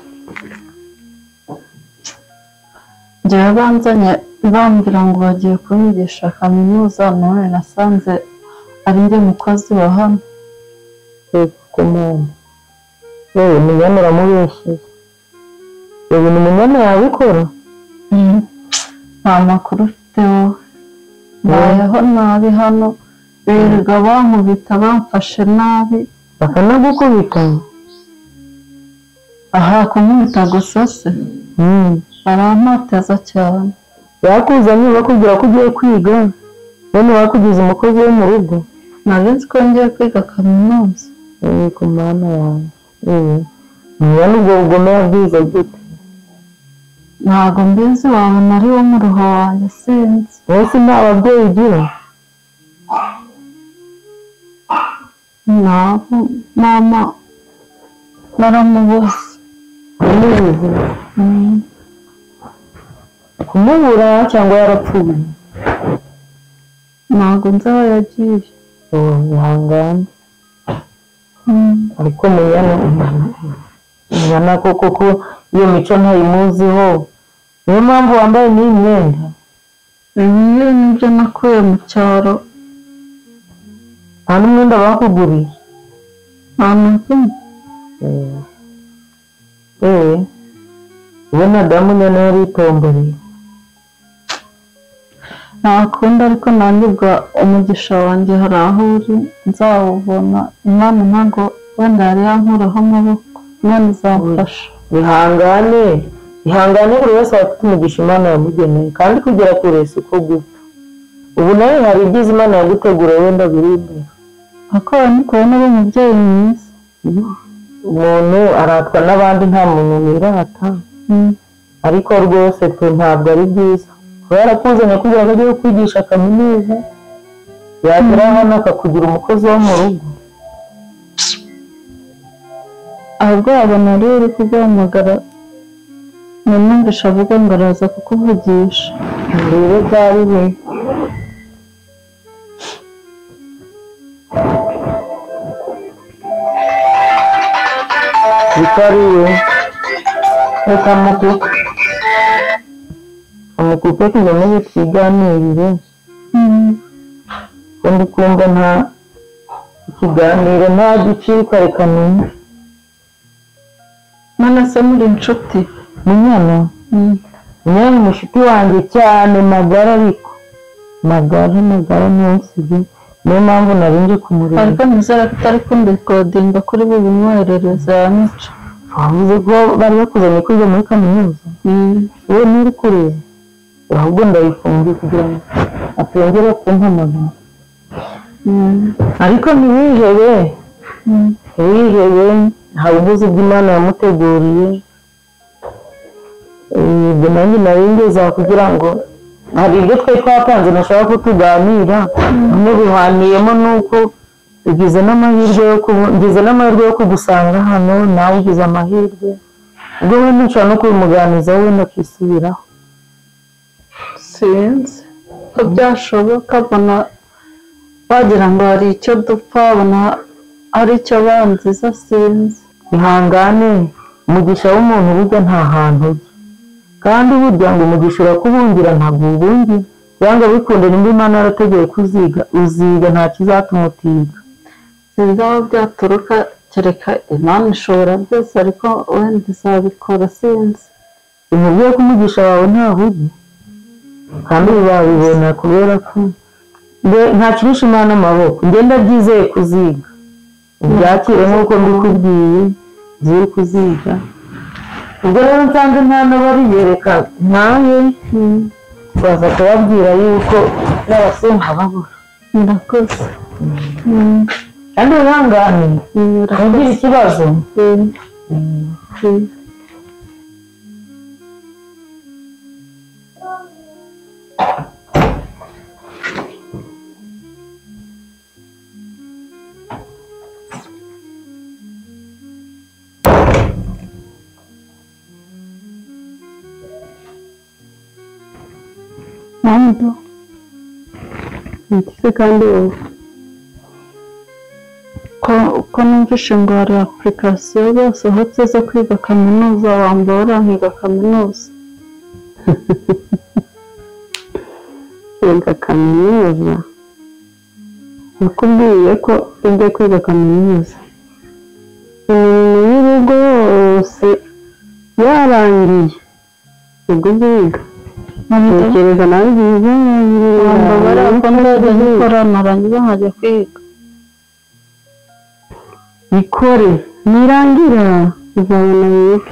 njyewe banzanye bambwira ngo bagiye kunyigisha kaminuza none nasanze ari njye mukozi wa hano ku muntu yewe munyana uramubeshyeye yewe ni munyana yabikora nta makuru ufite wowe mbayeho nabi hano birirwa bankubita bamfashe nabi bakanagukubita aha kunkubita gusa se barampoteza cyane bakuzanye bakubwira ko ugiye kwiga none bakugize umukozi wo mu rugo nari nzi ko ngiye kwiga kaminuza ku mana yawe niba n'ubwo bugome yabwiza gute ntabwo mbizi wabona ari wo mu ruho wanjye sinzi wese nta babyeyi ugira ntabwo mama naramubuze kumubura cyangwa yarapfuye ntabwo nzi aho yagiye ihangane ariko munyana koko ko iyo mico ntayimuziho niyo mpamvu wambaye n'iyi myenda ibi nibyo nakuye mu cyaro nta n'umwenda bakuguriye nta n'umwe ubu nadamu nyana yaritomboreye ntakunda ariko nanjye ubwo umugisha wanjye hari aho uri nzawubona imana ntabwo wenda yari yankuraho amaboko imana izamfasha ihangane buri wese aba afite umugisha imana yamugeneye kandi kugera kure si uko gupfa ubu nawe hari ibyiza imana yagutegura wenda biri imbere ariko ni kubona ari umubyeyi mwiza umuntu aratwa n'abandi nta muntu wirata ariko rwose twe ntabwo ari byiza kuba yarakuzanye kugira ngo ajye kwigisha kaminuza yagera hano akakugira umukozi wo mu rugo ahubwo wabona rero uri kuguhamagara numvisha avuga ngo araza kukuvugisha rero byari we bitari we reka amukupe kugira twiganirire ko ndi kumva ikiganiro nta giciro ukareka numve. none se muri inshuti Munyana Munyana umushuti wanjye cyane magara ariko magara ntusige niyo mpamvu nari nje kumureba ariko nizera ko utari kundikodinga kuri bubimwoherereza ya mico wavuze ko bari bakuzanye kwiga muri kaminuza wowe nturi kureba ahubwo ndayifungiye kugira ngo atongere kumpamagara ariko ntiwihebe ntawe ubuze ibyo Imana yamuteguriye ibyo nanjye nari ngeza kugira ngo hari ibyo twari twapanze nashaka ko tuganira bimwe bihaniyemo nuko ugize n'amahirwe yo kugusanga hano nawe ugize amahirwe ubwo wenda nshobora no kubimuganiza wenda akisubiraho sinzi ko byashoboka abona wagira ngo hari icyo dupfa abona hari icyo banziza sinzi ihangane umugisha w'umuntu burya nta hantu ujya kandi burya ngo umugisha urakubungira ntabwo ubungi yanga bikunde nimba Imana yarategeye kuziga uziga nta kizatuma utiga sinzi aho byaturuka kereka Imana ishobora byose ariko wenda izabikora sinzi umubwiye ko umugisha wawe ntaho ujya kandi babibona kubera ko nta kirusha Imana amaboko ngenda byizeye kuziga ubyakire nk'uko mbikubwiye ngiye kuziga ubwo rero nsanze nta n'abariyereka nkawe baza kubabwira yuko n'abasore nkababura murakoze kandi wihangane ntugire ikibazo Mando ntize kandi wowe ko numvishe ngo hari application basohotse zo kwiga kaminuza wambora nkiga kaminuza kwiga kaminuza nakubwiye ko ujya kwiga kaminuza imirimo y'urugo yose yarangiye ubwo uziga ntekereza nawe byiza wambara ko nzajya gukora narangiza nkajya kwiga ikore nirangira uzabona wiga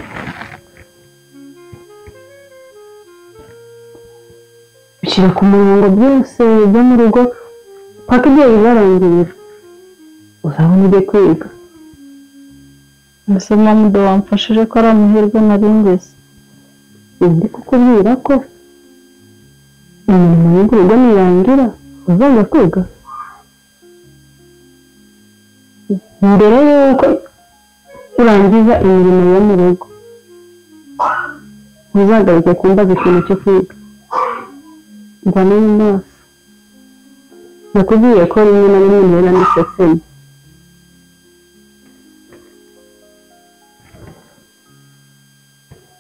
ushyira ku murongo byose byo mu rugo paka igihe bizarangira uzabona ujye kwiga mbese mamudo wamfashije ko ari amahirwe nari ngize ndi kukubwira ko imirimo yo mu rugo nirangira uzajya kwiga mbere y'uko urangiza imirimo yo mu rugo ntuzagaruke kumbaza ikintu cyo kwiga ngo niyo maso nakubwiye ko rimwe na rimwe ntera n'iseseme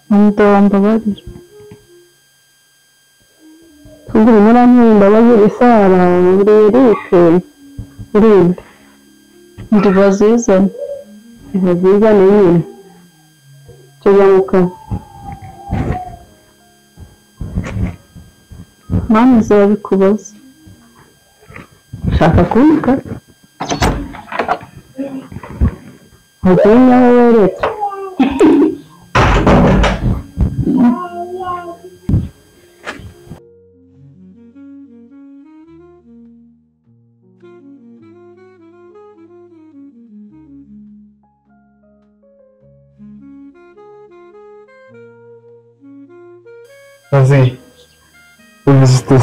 mamudo wambabarira ubwo urimo urantera imbabazi isara uri Erike urinde ndiba zizane ntibazizane nyine tujya mu kazi mama izabikubaza ushaka kubika ntugire aho weretse Maze ubizi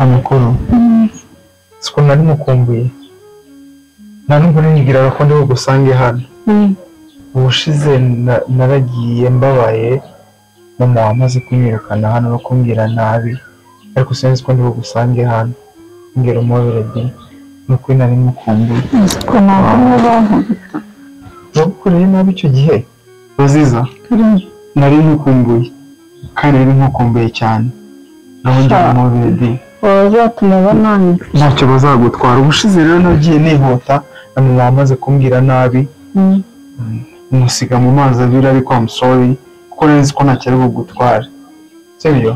amakuru siko nari mukumbuye nta nubwo nibwiraga ko ndi bugusange hano ubushize naragiye mbabaye mama wamaze kunyirukana hano no kumbwira nabi ariko sinzi ko ndi bugusange hano mbwira umubere di nuko nari mukumbuye siko ntabwo bankubita bagukoreye nabi icyo gihe Roziza nari mukumbuye kandi nari mukumbuye cyane naho njya umubere di bazatuma banani ntacyo bazagutwara ubushize rero nagiye nihuta na mama amaze kumbwira nabi musiga mu mazi abiri ariko I'm sorry kuko nzi ko ntacyo ari bugutware sibyo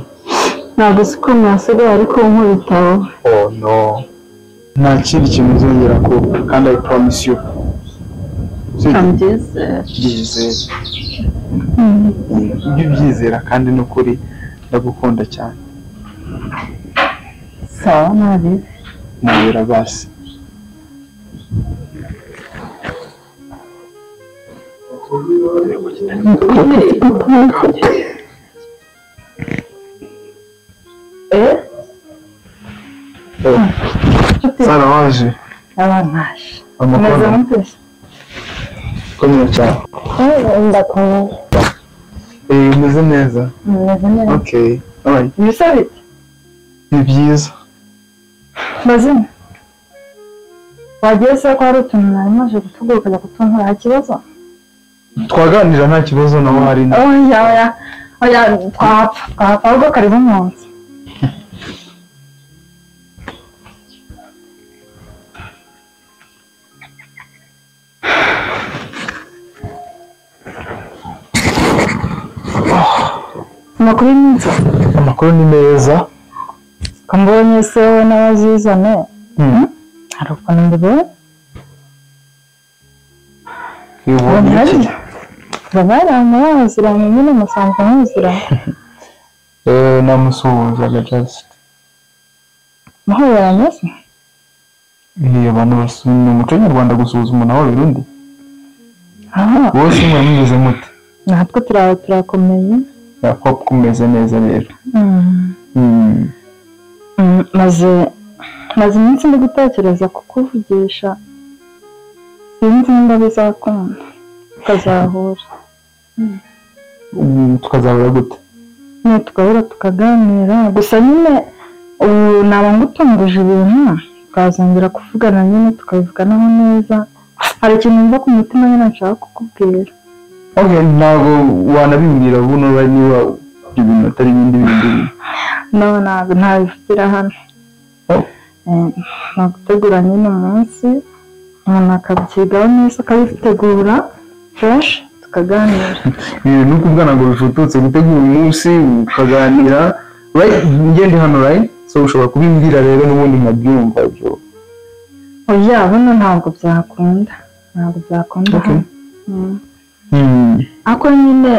ntabwo siko mwasigaye ariko nkubitaho oh no nta kindi kintu uzongera ko kandi I promise you byizere ibyo byizera kandi n'ukuri ndagukunda cyane sawa nabi nabera basi Sara waje abanashe amakuru meze mutese komera cyane ndakomeye umeze neza meze neza okay alright ibisabite ni byiza mazina wagiye se ko hari utuntu nari maje kutubwira ukajya kutuntura nta kibazo twaganira nta kibazo nawe hari oya twapfa ahubwo karibu munsi amakuru y'iminsi amakuru ni meza kambonye se wowe n'abazizane hari ukuntu mbibona babari amaziranye nyine musanzwe muziranye namusuhuzaga just muhoberanye se abantu ni umuco nyarwanda gusuhuza umuntu aho undi wowe se mwamwize mute natwe turakomeye ko kumeze neza rero maze iminsi ndi gutekereza kukuvugisha sinzi niba bizakunda tukazahura tukazahura gute tukahura tukaganira gusa nyine ubu naba ngutunguje ibintu tukazongera kuvugana nyine tukabivuganaho neza hari ikintu mva ku mutima nyine nshaka kukubwira ntabwo wanabimbwira ubu niba ibyo bintu atari ibindi ntabwo ntabivugira hano nagutegura nyine umunsi umuntu akabyigaho neza akabitegura fresh tukaganira ni ukubwana ngo bifututse gutegura umunsi ukaganira ngende hano so ushobora kubimbwira rero n'ubundi nkabyumva ibyo oya hano ntabwo byakunda hano ariko nyine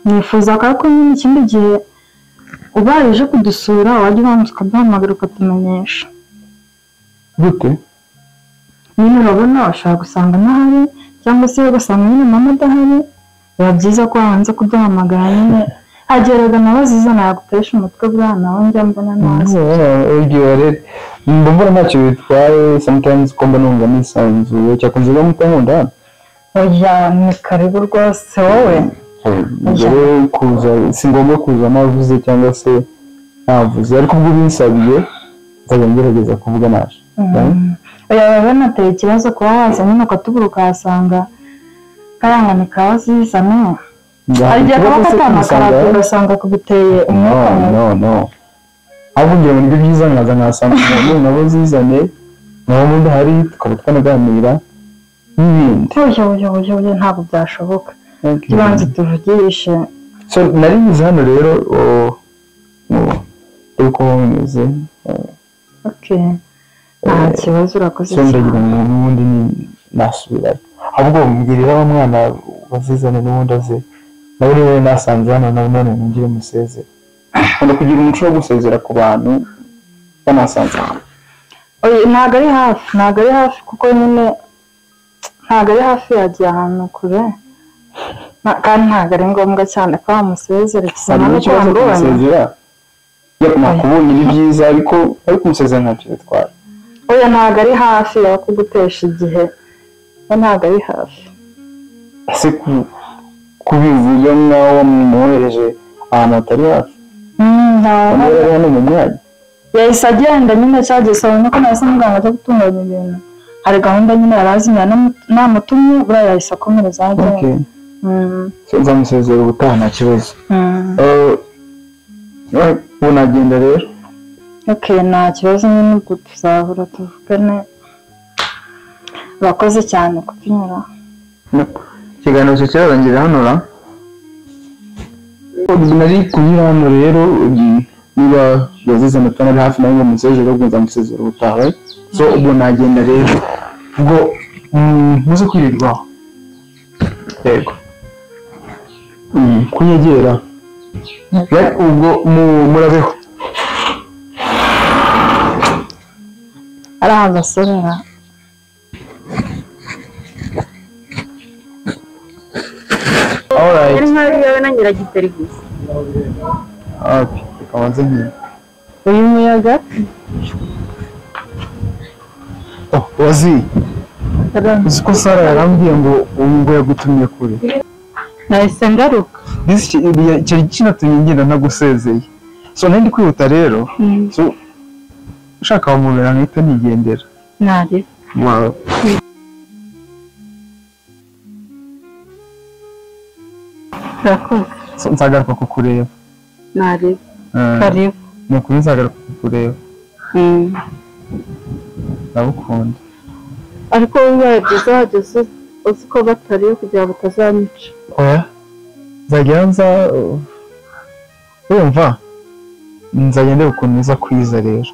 nifuza ko nyine ikindi gihe ubaye uje kudusura wajya ubanza ukaduhamagara ukatumenyesha gute nyine urabona ushobora gusanga ntahari cyangwa se ugasanga nyine mama adahari biba byiza ko wabanza kuduhamagara nyine ageraga nawe zizana yagutesha umutwe buriya nawe njya mbona nazi mbona ntacyo bitwaye sometimes ko mba numva nisanzuye cyakunze kuba mutankunda hano oya ni karibu rwose wowe mbere kuza si ngombwa kuza navuze cyangwa se ntavuze ariko ubwo binsabiye nzajya ngerageza kuvuga naje oya baba nateye ikibazo kuba waza nyine ukatubura ukahasanga kayangane kawazizane harya kaba katanakarate ugasanga kubiteye umwuka no ahubwo ngira ngo nibyo byiza nkaza nkasanga umuntu nabo zizane naho ubundi hari tukaba twanaganira n'ibindi oya ntabwo byashoboka tubanze tuvugishe so nari bize hano rero uko bameze nta kibazo urakoze so ndagira ngo n'ubundi nasubirayo ahubwo mbwirira wa mwana wazizane n'ubundi aze nawe rero nasanze hano none nongere musezere nkunda kugira umuco wo gusezera ku bantu banasanze hano ntabwo ari hafi kuko nyine ntabwo ari hafi yagiye ahantu kure kandi ntabwo ari ngombwa cyane ko wamusezera hari n'ikibazo kumusezera nakubonye ni byiza ariko kumusezera ntacyo bitwara oya ntabwo ari hafi yo kugutesha igihe ntabwo ari hafi ese kubivuga nk'aho wamwohereje ahantu hatari hafi ntabwo hano mu mwanya yahise agenda nyine cyagisaba ko nahise muganga cyo gutunganya ibintu hari gahunda nyine yari azimya namutumye buriya yahise akomereza agenda nzamusezera ubutaha nta kibazo ubu nagenda rero Okay, nta kibazo nyine ubwo tuzahura tuvugane. Urakoze cyane kutunyura. Ikiganiro cyo kirarangira hano ra. Nari kunyura hano rero niba yazize amatana ari hafi nayo ngo musezero ubwo musezero utawe. So ubwo nagenda rero ubwo muze kwirirwaho. Yego. Kunyegera. Ubwo murabeho. Ari abasorera. Alright. Ari nk'aho yawe nangira giterigisi. Okay, kabanze ngiye. Uyu muyaga Wazi. Uko Sara yarambwiye ngo ngo yagutumye kure. Nahise ngaruka. Icyo kinatumye ngenda ntagusezeye. So nandi kwihuta rero. So ushaka wamubera nkahita nigendera. Nari. Wow. Urakoze. So nzagaruka kukureba. nari Karibu. Nukuri nzagaruka kukureba. Ndagukunda. Ariko bibaye byiza wageze uzi ko batariyo kugira batazanyica. Oya. Nzajya nza urumva nzagende ukuntu uza kwiza rero.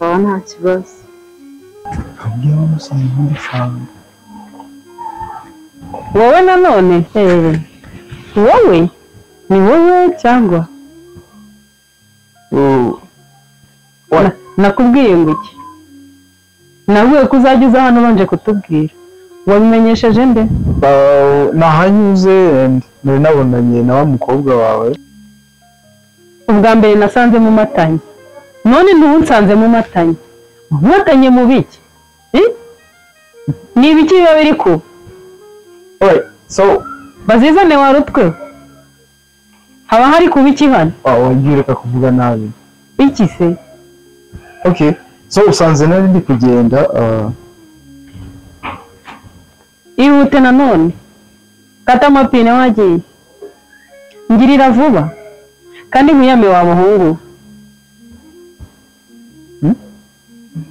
Aba nta kibazo. Abwiye bamusanga ubundi cyane. wowe nanone wowe ni wowe cyangwa nakubwiye ngo iki nabwiye ko uzajya uza hano ubanje kutubwira wabimenyesheje nde nahanyuze nari nabonanye na wa mukobwa wawe ubwa mbere nasanze mu matanyi none ntunsanze mu matanyi mwatanye mu biki ni ibiki biba biri ku so bazizane warutwe haba hari kuba iki hano wagiye reka kuvuga nabi iki se okay so usanze nari ndi kugenda ihute nanone kata amapine wagiye ngirira vuba kandi nkuyame wa muhungu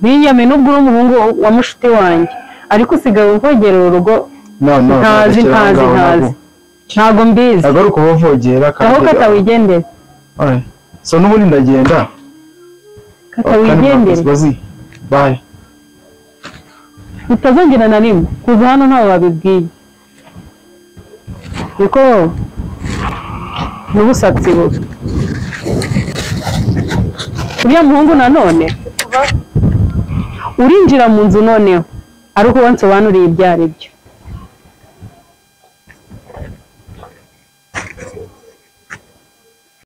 nkiyame n'ubwo uri umuhungu wa mushuti wanjye ariko usigaye uvogera urugo ntazi ntago mbizi ntago ari ukubavogera aho katawigendere so n'ubundi ndagenda katawigendere bye utazongera na rimwe kuva hano ntawe babibwiye niko n'ubusatsi bubi uriya muhungu nanone urinjira mu nzu noneho ariko wansobanuriye ibyo ari byo